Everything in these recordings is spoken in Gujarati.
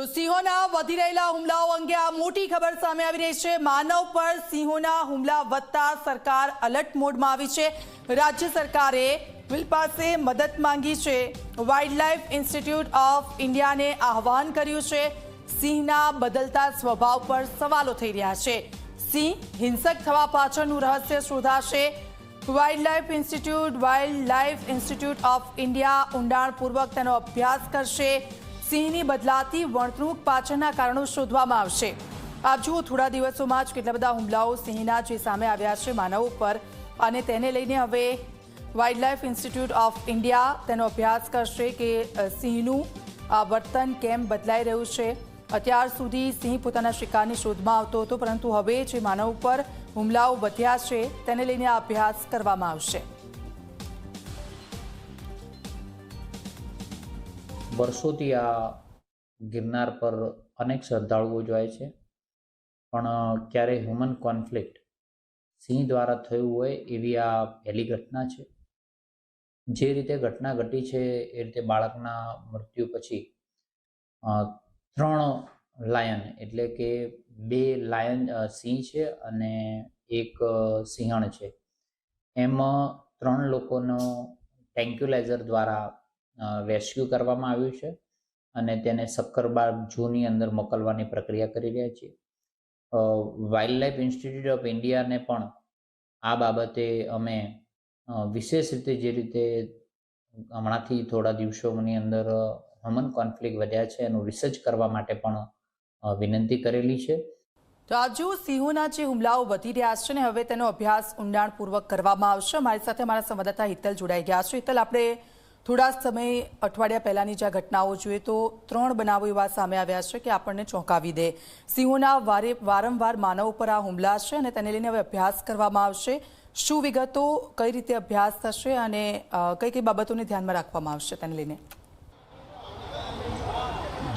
તો સિંહોના વધી રહેલા હુમલાઓ અંગે આ મોટી ખબર સામે આવી રહી છે। માનવ પર સિંહોના હુમલા વધતા સરકાર એલર્ટ મોડમાં આવી છે। રાજ્ય સરકારે વિલ પાસે મદદ માંગી છે। વાઇલ્ડલાઇફ ઇન્સ્ટિટ્યૂટ ઓફ ઇન્ડિયાને આહવાન કર્યું છે। સિંહના બદલતા સ્વભાવ પર સવાલો થઈ રહ્યા છે। સિંહ હિંસક થવા પાછળનું રહસ્ય શોધાશે। વાઇલ્ડલાઇફ ઇન્સ્ટિટ્યૂટ ઓફ ઇન્ડિયા ઊંડાણપૂર્વક તેનો અભ્યાસ કરશે। સિંહની બદલાતી વર્તણૂક પાછળના કારણો શોધવામાં આવશે। આપ જુઓ, થોડા દિવસોમાં જ કેટલા બધા હુમલાઓ સિંહના જે સામે આવ્યા છે માનવો પર, અને તેને લઈને હવે વાઇલ્ડલાઇફ ઇન્સ્ટિટ્યૂટ ઓફ ઇન્ડિયા તેનો અભ્યાસ કરશે કે સિંહનું આ વર્તન કેમ બદલાઈ રહ્યું છે। અત્યાર સુધી સિંહ પોતાના શિકારની શોધમાં આવતો હતો, પરંતુ હવે જે માનવ પર હુમલાઓ વધ્યા છે તેને લઈને આ અભ્યાસ કરવામાં આવશે। વર્ષોથી આ ગિરનાર પર અનેક શ્રદ્ધાળુઓ જાય છે, પણ ક્યારેય હ્યુમન કોન્ફ્લિક્ટ સિંહ દ્વારા થયું હોય એવી આ પહેલી ઘટના છે। જે રીતે ઘટના ઘટી છે એ રીતે બાળકના મૃત્યુ પછી 3 લાયન એટલે કે 2 લાયન સિંહ છે અને એક સિંહણ છે, એમ 3 લોકોનો ટેન્ક્યુલાઇઝર દ્વારા રેસ્ક્યુ કરવામાં આવ્યું છે અને તેને સક્કરબાગ ઝૂની અંદર મોકલવાની પ્રક્રિયા કરી રહ્યા છીએ। વાઇલ્ડલાઇફ ઇન્સ્ટિટ્યૂટ ઓફ ઇન્ડિયાને પણ આ બાબતે અમે વિશેષ રીતે જે રીતે હમણાંથી થોડા દિવસોની અંદર હ્યુમન કોન્ફ્લિક્ટ વધ્યા છે એનું રિસર્ચ કરવા માટે પણ વિનંતી કરેલી છે। તો આપ જુઓ, સિંહોના જે હુમલાઓ વધી રહ્યા છે ને હવે તેનો અભ્યાસ ઊંડાણપૂર્વક કરવામાં આવશે। અમારી સાથે અમારા સંવાદદાતા હિતલ જોડાઈ ગયા છે। હિતલ, આપણે થોડા સમય અઠવાડિયા પહેલાંની જે ઘટનાઓ જોઈએ તો 3 બનાવો એવા સામે આવ્યા છે કે આપણને ચોંકાવી દે। સિંહોના વારંવાર માનવ પર આ હુમલા છે અને તેને લઈને હવે અભ્યાસ કરવામાં આવશે। શું વિગતો, કઈ રીતે અભ્યાસ થશે અને કઈ કઈ બાબતોને ધ્યાનમાં રાખવામાં આવશે તેને લઈને?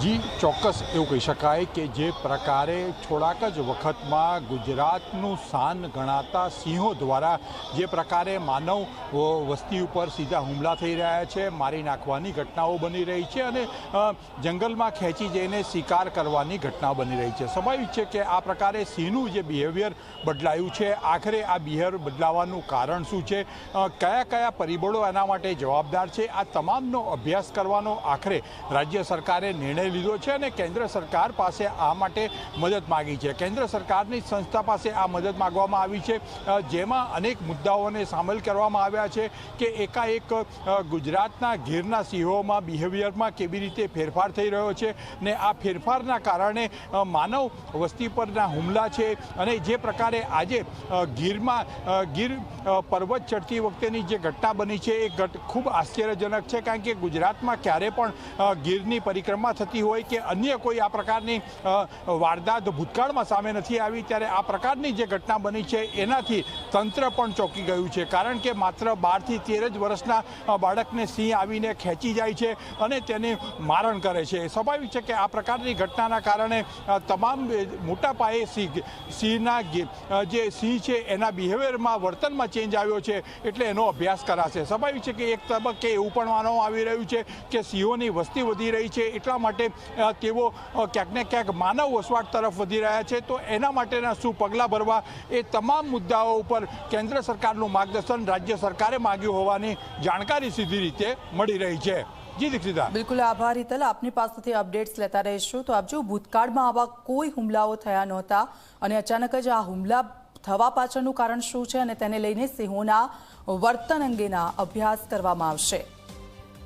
જી ચોક્કસ એવું કહી શકાય કે જે પ્રકારે થોડાક જ વખતમાં ગુજરાતનું શાન ગણાતા સિંહો દ્વારા જે પ્રકારે માનવ વસ્તી ઉપર સીધા હુમલા થઈ રહ્યા છે, મારી નાખવાની ઘટનાઓ બની રહી છે અને જંગલમાં ખેંચી જઈને શિકાર કરવાની ઘટના બની રહી છે। સ્વાભાવિક છે કે આ પ્રકારે સિંહનું જે બિહેવિયર બદલાયું છે, આખરે આ બિહેવિયર બદલાવાનું કારણ શું છે, કયા કયા પરિબળો એના માટે જવાબદાર છે, આ તમામનો અભ્યાસ કરવાનો આખરે રાજ્ય સરકારે નિર્ણય લીધો છે અને કેન્દ્ર સરકાર પાસે આ માટે મદદ માગી છે। કેન્દ્ર સરકારની સંસ્થા પાસે આ મદદ માગવામાં આવી છે, જેમાં અનેક મુદ્દાઓને સામેલ કરવામાં આવ્યા છે કે એકાએક ગુજરાતના ગીરના સિંહોમાં બિહેવિયરમાં કેવી રીતે ફેરફાર થઈ રહ્યો છે ને આ ફેરફારના કારણે માનવ વસ્તી પરના હુમલા છે। અને જે પ્રકારે આજે ગીર પર્વત ચડતી વખતેની જે ઘટના બની છે એ ખૂબ આશ્ચર્યજનક છે, કારણ કે ગુજરાતમાં ક્યારે પણ ગીરની પરિક્રમા થતી હોય કે અન્ય કોઈ આ પ્રકારની વારદાત ભૂતકાળમાં સામે નથી આવી, ત્યારે આ પ્રકારની જે ઘટના બની છે એનાથી તંત્ર પણ ચોંકી ગયું છે। કારણ કે માત્ર 12 થી 13 જ વર્ષના બાળકને સિંહ આવીને ખેંચી જાય છે અને તેને મારણ કરે છે। સ્વાભાવિક છે કે આ પ્રકારની ઘટનાના કારણે તમામ મોટા પાયે સિંહના જે સિંહ છે એના બિહેવિયરમાં વર્તનમાં ચેન્જ આવ્યો છે, એટલે એનો અભ્યાસ કરાશે। સ્વાભાવિક છે કે એક તબક્કે એવું પણ માનવામાં આવી રહ્યું છે કે સિંહોની વસ્તી વધી રહી છે, એટલા માટે તેઓ ક્યાંક ને ક્યાંક માનવ વસવાટ તરફ વધી રહ્યા છે, તો એના માટેના શું પગલાં ભરવા, એ તમામ મુદ્દાઓ ઉપર કેન્દ્ર સરકારનું માર્ગદર્શન રાજ્ય સરકારે માંગ્યું હોવાની જાણકારી સીધી રીતે મળી રહી છે। જી દીક્ષિતા। બિલકુલ આભાર હિતલ, આપની પાસેથી અપડેટ્સ લેતા રહીશું। તો આપ જો, ભૂતકાળમાં આવા કોઈ હુમલાઓ થયા નહોતા અને અચાનક જ આ હુમલા થવા પાછળનું કારણ શું છે અને તેને લઈને સિંહોના વર્તન અંગેના અભ્યાસ કરવામાં આવશે।